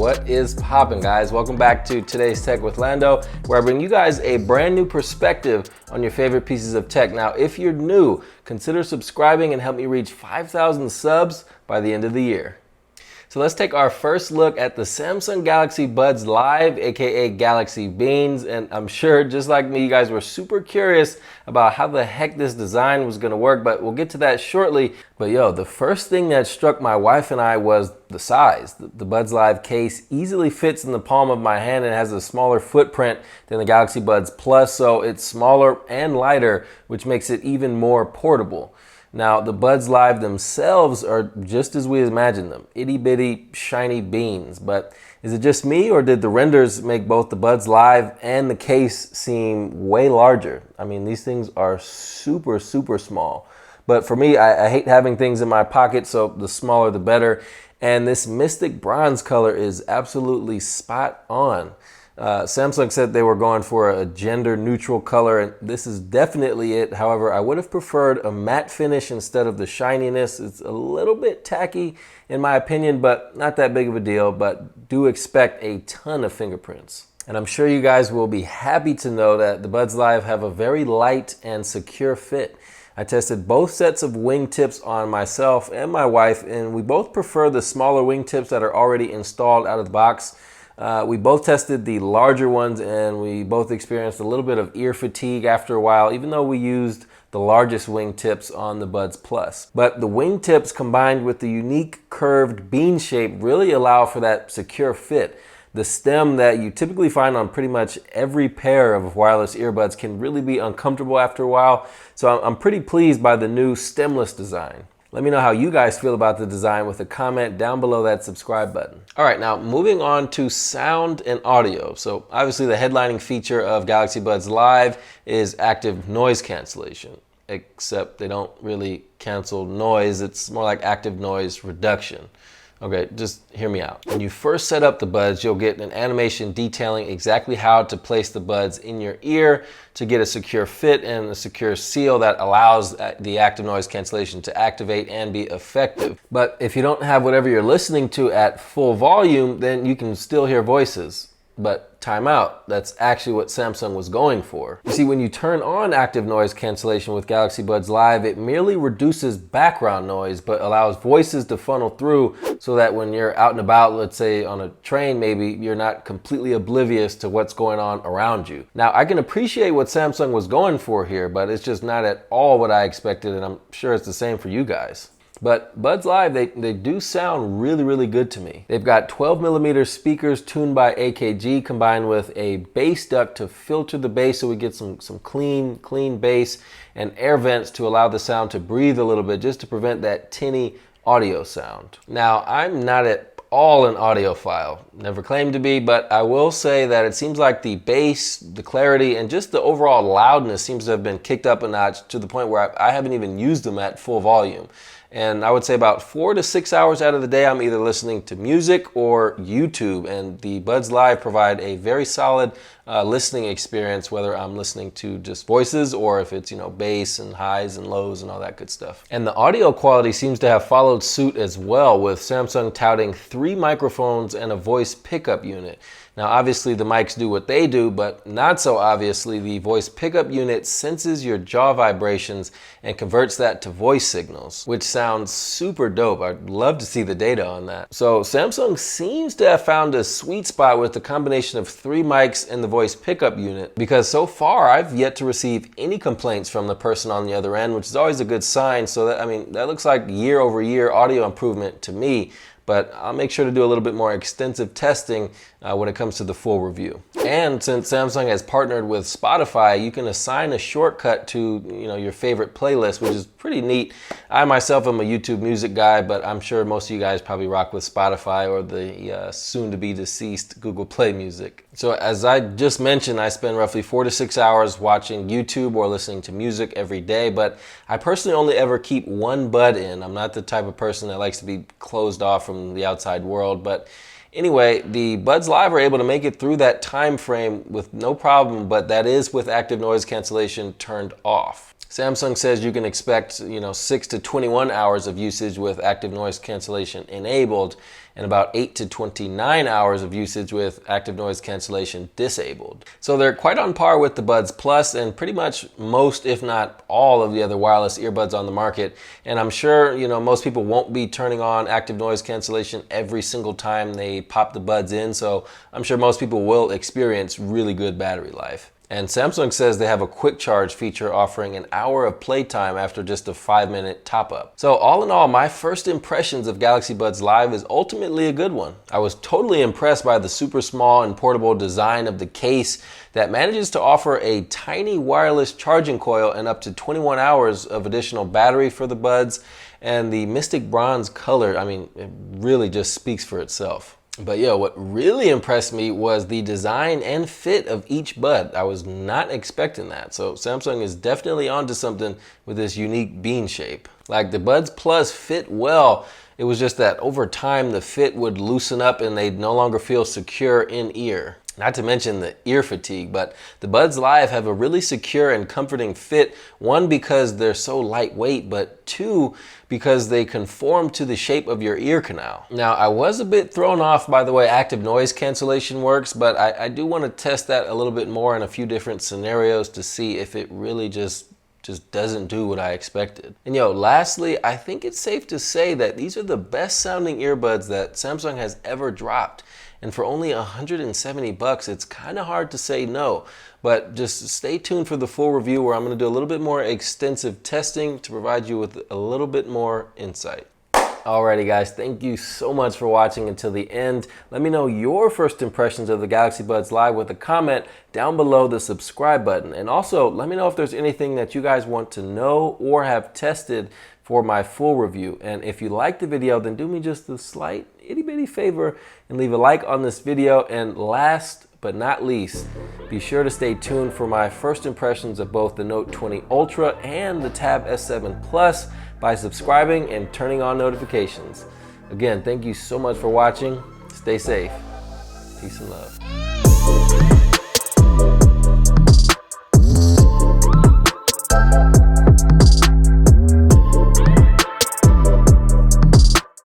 What is poppin', guys? Welcome back to Today's Tech with Lando, where I bring you guys a brand new perspective on your favorite pieces of tech. Now, if you're new, consider subscribing and help me reach 5,000 subs by the end of the year. So let's take our first look at the Samsung Galaxy Buds Live, aka Galaxy Beans. And I'm sure, just like me, you guys were super curious about how the heck this design was gonna work, but we'll get to that shortly. But yo, the first thing that struck my wife and I was the size. The Buds Live case easily fits in the palm of my hand and has a smaller footprint than the Galaxy Buds Plus, so it's smaller and lighter, which makes it even more portable. Now, the Buds Live themselves are just as we imagined them, itty bitty shiny beans. But is it just me, or did the renders make both the Buds Live and the case seem way larger? I mean, these things are super, super small. But for me, I hate having things in my pocket, so the smaller the better. And this Mystic Bronze color is absolutely spot on. Samsung said they were going for a gender neutral color, and this is definitely it. However, I would have preferred a matte finish instead of the shininess. It's a little bit tacky in my opinion, but not that big of a deal. But do expect a ton of fingerprints. And I'm sure you guys will be happy to know that the Buds Live have a very light and secure fit. I tested both sets of wingtips on myself and my wife, and we both prefer the smaller wingtips that are already installed out of the box. We both tested the larger ones, and we both experienced a little bit of ear fatigue after a while, even though we used the largest wingtips on the Buds Plus. But the wingtips combined with the unique curved bean shape really allow for that secure fit. The stem that you typically find on pretty much every pair of wireless earbuds can really be uncomfortable after a while, so I'm pretty pleased by the new stemless design. Let me know how you guys feel about the design with a comment down below that subscribe button. All right, now moving on to sound and audio. So obviously the headlining feature of Galaxy Buds Live is active noise cancellation, except they don't really cancel noise. It's more like active noise reduction. Okay, just hear me out. When you first set up the Buds, you'll get an animation detailing exactly how to place the Buds in your ear to get a secure fit and a secure seal that allows the active noise cancellation to activate and be effective. But if you don't have whatever you're listening to at full volume, then you can still hear voices. But time out, that's actually what Samsung was going for. You see, when you turn on active noise cancellation with Galaxy Buds Live, it merely reduces background noise, but allows voices to funnel through so that when you're out and about, let's say on a train maybe, you're not completely oblivious to what's going on around you. Now, I can appreciate what Samsung was going for here, but it's just not at all what I expected, and I'm sure it's the same for you guys. But Buds Live, they do sound really, really good to me. They've got 12mm speakers tuned by AKG combined with a bass duct to filter the bass so we get some clean bass, and air vents to allow the sound to breathe a little bit just to prevent that tinny audio sound. Now, I'm not at all an audiophile, never claimed to be, but I will say that it seems like the bass, the clarity, and just the overall loudness seems to have been kicked up a notch to the point where I haven't even used them at full volume. And I would say about 4 to 6 hours out of the day, I'm either listening to music or YouTube, and the Buds Live provide a very solid listening experience, whether I'm listening to just voices or if it's, bass and highs and lows and all that good stuff. And the audio quality seems to have followed suit as well, with Samsung touting 3 microphones and a voice pickup unit. Now, obviously the mics do what they do, but not so obviously, the voice pickup unit senses your jaw vibrations and converts that to voice signals, which sounds super dope. I'd love to see the data on that. So Samsung seems to have found a sweet spot with the combination of 3 mics and the voice pickup unit, because so far I've yet to receive any complaints from the person on the other end, which is always a good sign. So that looks like year over year audio improvement to me. But I'll make sure to do a little bit more extensive testing when it comes to the full review. And since Samsung has partnered with Spotify, you can assign a shortcut to your favorite playlist, which is pretty neat. I myself am a YouTube music guy, but I'm sure most of you guys probably rock with Spotify or the soon-to-be deceased Google Play Music. So as I just mentioned, I spend roughly 4 to 6 hours watching YouTube or listening to music every day, but I personally only ever keep one bud in. I'm not the type of person that likes to be closed off from the outside world, but anyway, the Buds Live are able to make it through that time frame with no problem, but that is with active noise cancellation turned off. Samsung says you can expect, 6 to 21 hours of usage with active noise cancellation enabled and about 8 to 29 hours of usage with active noise cancellation disabled. So they're quite on par with the Buds Plus and pretty much most, if not all, of the other wireless earbuds on the market. And I'm sure, most people won't be turning on active noise cancellation every single time they pop the Buds in. So I'm sure most people will experience really good battery life. And Samsung says they have a quick charge feature offering an hour of playtime after just a 5-minute top up. So all in all, my first impressions of Galaxy Buds Live is ultimately a good one. I was totally impressed by the super small and portable design of the case that manages to offer a tiny wireless charging coil and up to 21 hours of additional battery for the Buds. And the Mystic Bronze color, it really just speaks for itself. But what really impressed me was the design and fit of each bud. I was not expecting that. So Samsung is definitely onto something with this unique bean shape. Like the Buds Plus fit well. It was just that over time the fit would loosen up and they'd no longer feel secure in ear. Not to mention the ear fatigue, but the Buds Live have a really secure and comforting fit. One, because they're so lightweight, but two, because they conform to the shape of your ear canal. Now, I was a bit thrown off by the way active noise cancellation works, but I do want to test that a little bit more in a few different scenarios to see if it really just doesn't do what I expected. And lastly, I think it's safe to say that these are the best sounding earbuds that Samsung has ever dropped. And for only $170, it's kind of hard to say no. But just stay tuned for the full review where I'm going to do a little bit more extensive testing to provide you with a little bit more insight. Alrighty guys, thank you so much for watching until the end. Let me know your first impressions of the Galaxy Buds Live with a comment down below the subscribe button. And also, let me know if there's anything that you guys want to know or have tested for my full review. And if you liked the video, then do me just a slight itty bitty favor and leave a like on this video. And last but not least, be sure to stay tuned for my first impressions of both the Note 20 Ultra and the Tab S7 Plus by subscribing and turning on notifications. Again, thank you so much for watching. Stay safe. Peace and love.